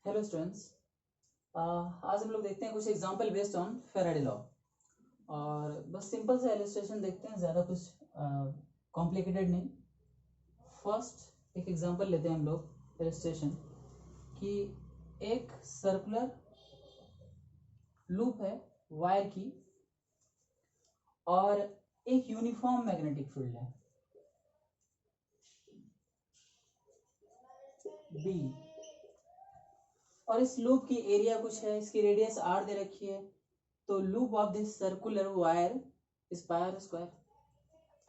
Hello students, आज हम लोग देखते हैं कुछ example based on Faraday law. और बस सिंपल सा इलस्ट्रेशन देखते हैं, ज़्यादा कुछ कॉम्प्लिकेटेड नहीं। फर्स्ट एक एग्जांपल लेते हैं हम लोग इलस्ट्रेशन कि एक सर्कुलर लूप है वायर की और एक यूनिफॉर्म मैग्नेटिक फील्ड है बी, और इस लूप की एरिया कुछ है, इसकी रेडियस r दे रखी है। तो loop of this circular wire is pi r square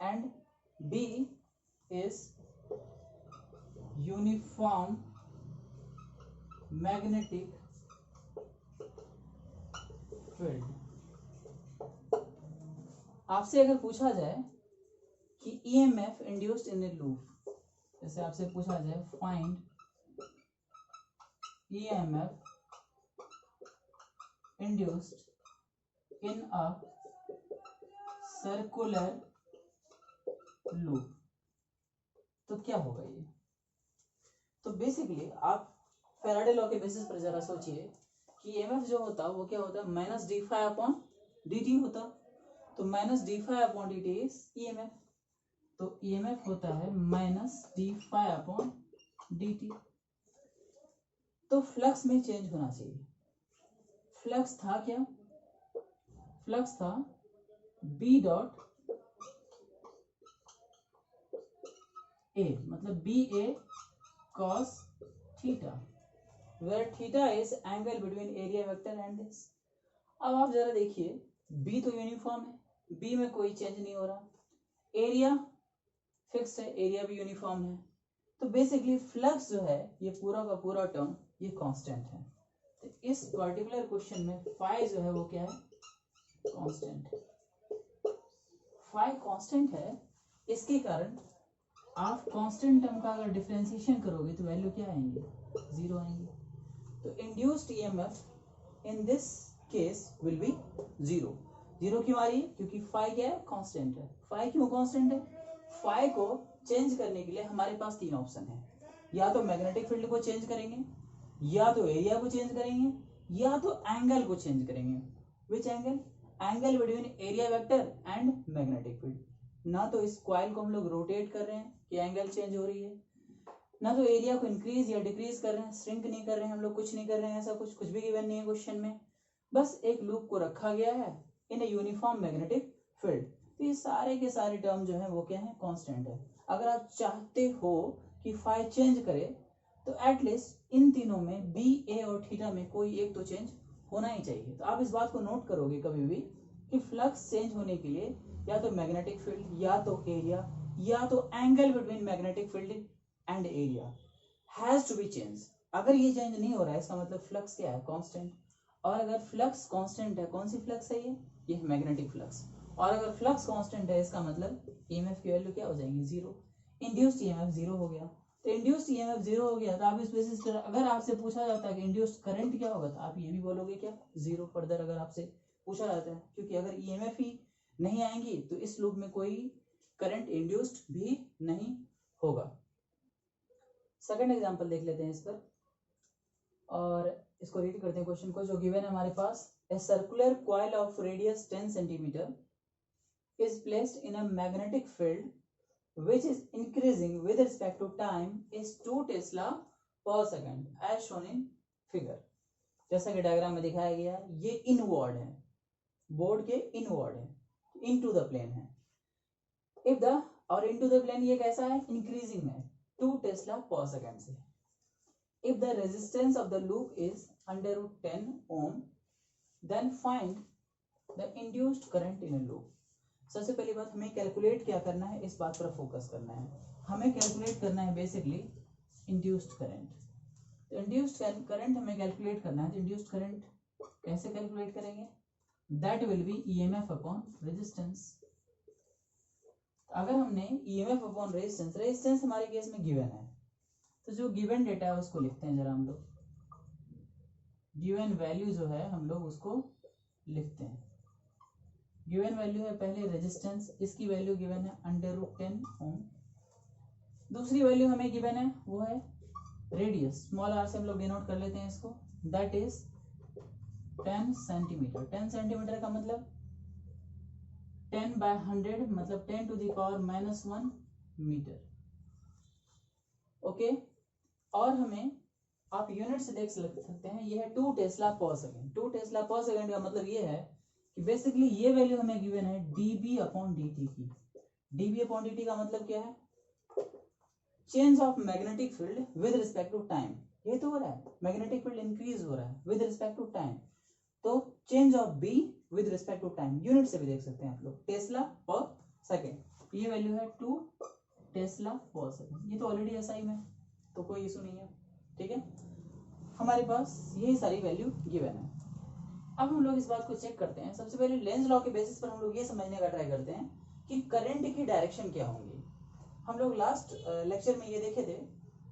and B is uniform magnetic field। आपसे अगर पूछा जाए कि EMF induced in a loop, जैसे आपसे पूछा जाए find EMF induced in a circular loop, तो क्या होगा ये? तो बेसिकली आप फैराडे लॉ के बेसिस पर जरा सोचिए कि EMF जो होता है वो क्या होता है, minus d phi upon d t होता। तो minus d phi upon d t is EMF। तो EMF होता है minus d phi upon d t. तो फ्लक्स में चेंज होना चाहिए। फ्लक्स था क्या? फ्लक्स था बी डॉट ए, मतलब B A cos theta, where theta is angle between area vector and this। अब आप जरा देखिए, B तो यूनिफॉर्म है, B में कोई चेंज नहीं हो रहा, एरिया फिक्स है, एरिया भी यूनिफॉर्म है। तो बेसिकली फ्लक्स जो है ये पूरा का पूरा टर्म ये कांस्टेंट है। तो इस पर्टिकुलर क्वेश्चन में फाई जो है वो क्या है? कांस्टेंट है। फाई कांस्टेंट है, इसके कारण आप कांस्टेंट टर्म का अगर डिफरेंशिएशन करोगे तो वैल्यू क्या आएंगे? जीरो आएंगे। तो induced EMF in this case will be zero. Zero क्यों आ रही है? क्योंकि फाई क्या है? कांस्टेंट है। फाई क्यों कांस्टेंट है? फाई को चेंज करने के लिए हमारे पास तीन ऑप्शन है, या तो मैग्नेटिक फील्ड को चेंज करेंगे, या तो एरिया को चेंज करेंगे, या तो एंगल को चेंज करेंगे। Which angle? Angle between area vector and magnetic field. ना तो इस कॉइल को हम लोग रोटेट कर रहे हैं कि एंगल चेंज हो रही है, ना तो एरिया को इंक्रीज या डिक्रीज कर रहे हैं, श्रिंक नहीं कर रहे हैं हम लोग, कुछ नहीं कर रहे हैं, ऐसा कुछ भी गिवन नहीं है क्वेश्चन में। बस एक लूप को रखा गया है इन ए यूनिफॉर्म मैग्नेटिक फील्ड। तो ये सारे के सारे टर्म जो है वो क्या है? कांस्टेंट है। अगर आप चाहते हो कि फाई चेंज करे तो एटलीस्ट इन तीनों में बी, ए और थीटा में कोई एक तो चेंज होना ही चाहिए। तो आप इस बात को नोट करोगे कभी भी कि फ्लक्स चेंज होने के लिए या तो मैग्नेटिक फील्ड, या तो एरिया, या तो angle between magnetic field and area has to be change. अगर ये चेंज नहीं हो रहा है इसका मतलब फ्लक्स क्या है? कांस्टेंट। और अगर फ्लक्स कांस्टेंट है, कौन सी फ्लक्स है ये मैग्नेटिक फ्लक्स। और अगर फ्लक्स कांस्टेंट है इसका मतलब ईएमएफ की वैल्यू क्या हो जाएगी? जीरो। इंड्यूस्ड ईएमएफ जीरो हो गया। तो इंड्यूस्ड ईएमएफ जीरो हो गया तो आप इस बेसिस पर अगर आपसे पूछा जाता है कि इंड्यूस्ड करंट क्या होगा तो आप ये भी बोलोगे क्या? जीरो। फर्दर अगर आपसे पूछा जाता है, क्योंकि अगर ईएमएफ ही नहीं आएंगी तो इस लूप में कोई करंट इंड्यूस्ड भी नहीं होगा। सेकंड एग्जांपल देख लेते हैं इस पर और इसको रीड करते हैं क्वेश्चन को जो गिवन है हमारे पास। A circular coil of radius 10 centimetre is placed in a magnetic field which is increasing with respect to time is 2 Tesla per second as shown in figure। जैसा कि डायग्राम में दिखाया गया है, ये इनवर्ड है, बोर्ड के इनवर्ड है, इनटू द प्लेन है। इफ द और इनटू द प्लेन ये कैसा है? इंक्रीजिंग है 2 टेस्ला पर सेकंड से। If the resistance of the loop is under root 10 ohm then find the induced current in a loop. सबसे पहली बात हमें कैलकुलेट क्या करना है, इस बात पर फोकस करना है। हमें कैलकुलेट करना है बेसिकली इंड्यूस्ड करंट। तो इंड्यूस्ड करंट हमें कैलकुलेट करना है। तो इंड्यूस्ड करंट कैसे कैलकुलेट करेंगे? That will be EMF upon resistance. अगर हमने ईएमएफ अपॉन रेजिस्टेंस, रेजिस्टेंस हमारे केस में गिवन है, तो जो गिवन डेटा है उसको लिखते हैं जरा हम लोग। गिवन वैल्यू जो है हम लोग उसको लिखते हैं। गिवन वैल्यू है पहले रेजिस्टेंस, इसकी वैल्यू गिवन है अंडर रूट 10 ओम। दूसरी वैल्यू हमें गिवन है वो है रेडियस स्मॉल आर से हम लोग डिनोट कर लेते हैं इसको, दैट इज 10 सेंटीमीटर। 10 सेंटीमीटर का मतलब 10/100 मतलब 10⁻⁻1 मीटर। ओके, और हमें आप यूनिट से देख सकते हैं, ये है 2 टेस्ला पर सेकेंड। 2 टेस्ला पर सेकेंड का मतलब ये है कि बेसिकली ये वैल्यू हमें गिवन है dB/dt की। dB/dt का मतलब क्या है? Change of magnetic field with respect to time. ये तो हो रहा है, मैग्नेटिक फील्ड इंक्रीज हो रहा है विद रिस्पेक्ट टू टाइम, तो change of B with respect to time. Unit से भी देख सकते हैं आप लोग, टेस्ला पर सेकेंड। ये वैल्यू है 2 टेस्ला पर सेकेंड। ये तो ऑलरेडी एसआई में, तो कोई इशू नहीं है। ठीक है, हमारे पास यही सारी वैल्यू गिवन है। अब हम लोग इस बात को चेक करते हैं। सबसे पहले लेंज लॉ के बेसिस पर हम लोग ये समझने का ट्राई करते हैं कि करंट की डायरेक्शन क्या होंगी। हम लोग लास्ट लेक्चर में ये देखे थे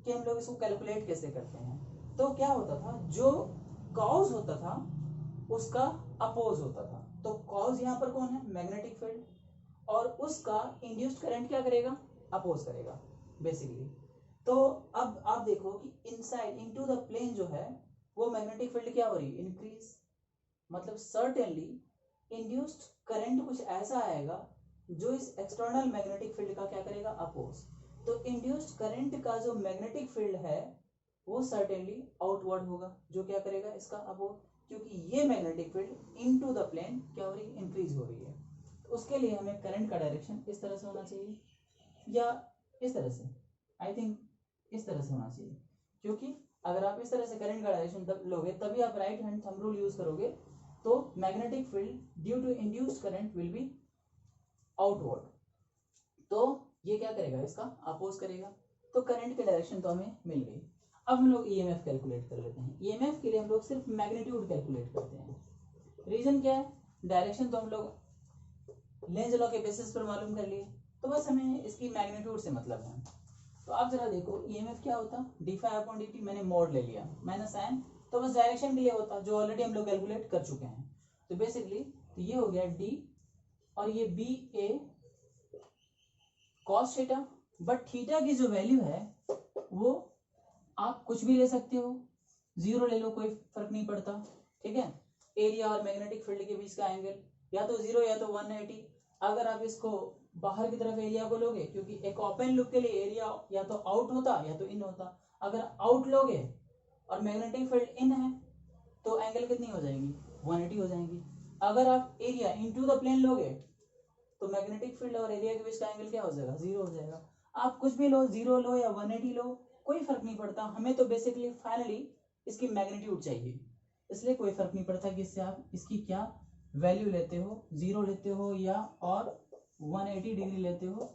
कि हम लोग इसको कैलकुलेट कैसे करते हैं। तो क्या होता था, जो कॉज होता था उसका अपोज होता था। तो कॉज यहाँ पर कौन है? मैग्नेटिक फील्ड, और उसका इंड्यूस्ड करंट क्या करेगा? अपोज करेगा बेसिकली। तो अब आप देखो कि इनसाइड इनटू द प्लेन जो है वो मैग्नेटिक फील्ड क्या हो रही है? इंक्रीज। मतलब सर्टेनली इंड्यूस्ड करंट कुछ ऐसा आएगा जो इस एक्सटर्नल मैग्नेटिक फील्ड का क्या करेगा? अपोज। तो इंड्यूस्ड करंट का जो मैग्नेटिक फील्ड है वो सर्टेनली आउटवर्ड होगा, जो क्या करेगा? इसका अपोज, क्योंकि ये magnetic field into the plane क्या हो रही है? इंक्रीज हो रही है। तो उसके लिए हमें करंट का डायरेक्शन इस तरह से होना चाहिए या इस तरह से। आई थिंक इस तरह से होना चाहिए, क्योंकि अगर आप इस तरह से करंट का डायरेक्शन तब लोगे तभी आप right hand thumb rule use करोगे, तो magnetic field due to induced current will be outward. तो ये क्या करेगा? इसका अपोज करेगा। तो करंट की डायरेक्शन तो हमें मिल गई। अब हम लोग ईएमएफ कैलकुलेट कर लेते हैं। ईएमएफ के लिए हम लोग सिर्फ मैग्नीट्यूड कैलकुलेट करते हैं। रीजन क्या है? डायरेक्शन तो हम लोग लेंज लॉ के बेसिस पर मालूम कर लिए, तो बस हमें इसकी मैग्नीट्यूड से मतलब है। तो आप जरा देखो ईएमएफ क्या होता? d∅/dt मैंने मोड ले लिया माइनस साइन, तो बस डायरेक्शन के लिए होता जो ऑलरेडी हम लोग कैलकुलेट कर चुके हैं। तो बेसिकली तो ये हो गया d और ये B A cos theta. But theta की जो वैल्यू है वो आप कुछ भी ले सकते हो, 0 ले लो, कोई फर्क नहीं पड़ता। ठीक है, एरिया और मैग्नेटिक फील्ड के बीच का एंगल या तो 0 या तो 180। अगर आप इसको बाहर की तरफ एरिया को लोगे, क्योंकि एक ओपन लूप के लिए एरिया या तो आउट होता या तो इन होता। अगर आउट लोगे और मैग्नेटिक फील्ड इन है तो एंगल कितनी हो जाएंगी? 180 हो जाएंगी। अगर आप एरिया इनटू द प्लेन लोगे तो मैग्नेटिक फील्ड और एरिया के बीच का एंगल क्या हो जाएगा? 0 हो जाएगा। आप कुछ भी लो, 0 लो या 180 लो, कोई फर्क नहीं पड़ता। हमें तो बेसिकली फाइनली इसकी मैग्नीट्यूड चाहिए, इसलिए कोई फर्क नहीं पड़ता कि इससे आप इसकी क्या वैल्यू लेते हो, 0 लेते हो या और 180 डिग्री लेते हो,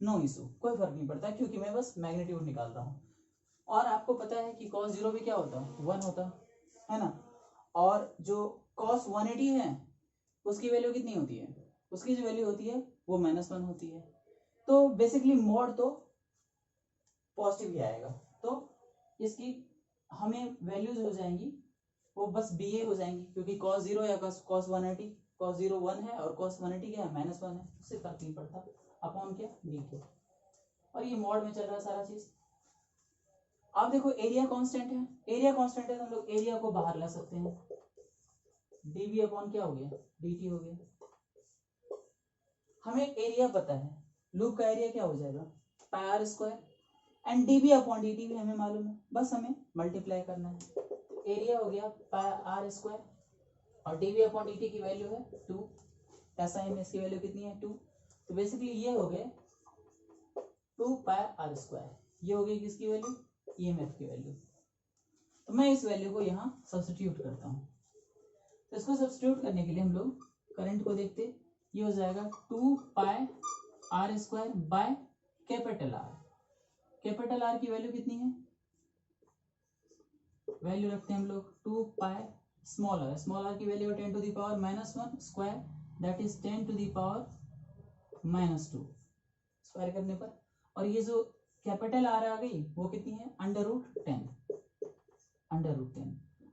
नो इशू, कोई फर्क नहीं पड़ता, क्योंकि मैं बस मैग्नीट्यूड निकाल रहा हूँ। और आपको पता है कि cos 0 भी क्या होता है? 1 होता है ना। और जो cos 180 है उसकी वैल्यू कितनी होती है? उसकी जो वैल्यू होती है वो -1 होती है। तो बेसिकली मोड तो पॉजिटिव ही आएगा, तो इसकी हमें वैल्यूज हो जाएंगी वो बस बी ए हो जाएंगी, क्योंकि cos 0 या cos 180, cos 0 1 है और cos 180 क्या है? -1 है, उससे फर्क नहीं पड़ता। अपॉन क्या? डी के। और ये मोड में चल रहा है सारा चीज। आप देखो एरिया कांस्टेंट है, एरिया कांस्टेंट है तो हम लोग एरिया को बाहर ला सकते हैं। डीवी अपॉन क्या हो गया? dt हो गया। हमें एरिया पता है, लूप का एरिया क्या हो जाएगा? Pi r square, and dB upon dt भी हमें मालूम है, बस हमें मल्टीप्लाई करना है। तो एरिया हो गया पाई आर स्क्वायर और डीबी अपॉन dt की वैल्यू है 2, ऐसा ही में इसकी वैल्यू कितनी है? 2। तो बेसिकली ये हो गए 2 पाई आर स्क्वायर। ये हो गई किसकी वैल्यू? ईएमएफ की वैल्यू। तो मैं इस वैल्यू को यहाँ सब्स्टिट्यूट करता हूँ। तो इसको सब्स्टिट्यूट करने के लिए हम लोग करंट को देखते, ये हो जाएगा 2 pi r square by capital R. Capital R की वैल्यू कितनी है? वैल्यू रखते हैं हम लोग 2 pi small r. Small r की value 10⁻⁻1 square, that is 10⁻⁻2 square करने पर। और ये जो कैपिटल आर आ गई वो कितनी है? √10।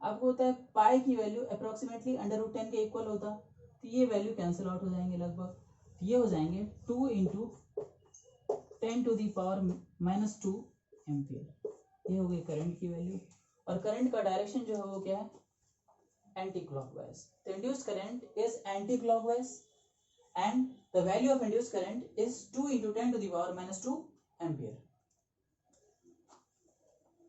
आपको होता है पाई की वैल्यू अप्रोक्सीमेटली √10 के इक्वल होता, तो ये वैल्यू कैंसिल आउट हो जाएंगे लगभग। ये हो जाएंगे 2 × 10⁻⁻2 एम्पियर। ये हो गई करंट की वैल्यू, और करंट का डायरेक्शन जो है वो क्या है, एंटी क्लॉकवाइज। तो induced current is anti clockwise and the value of induced current is 2 into 10 to the power minus 2 ampere.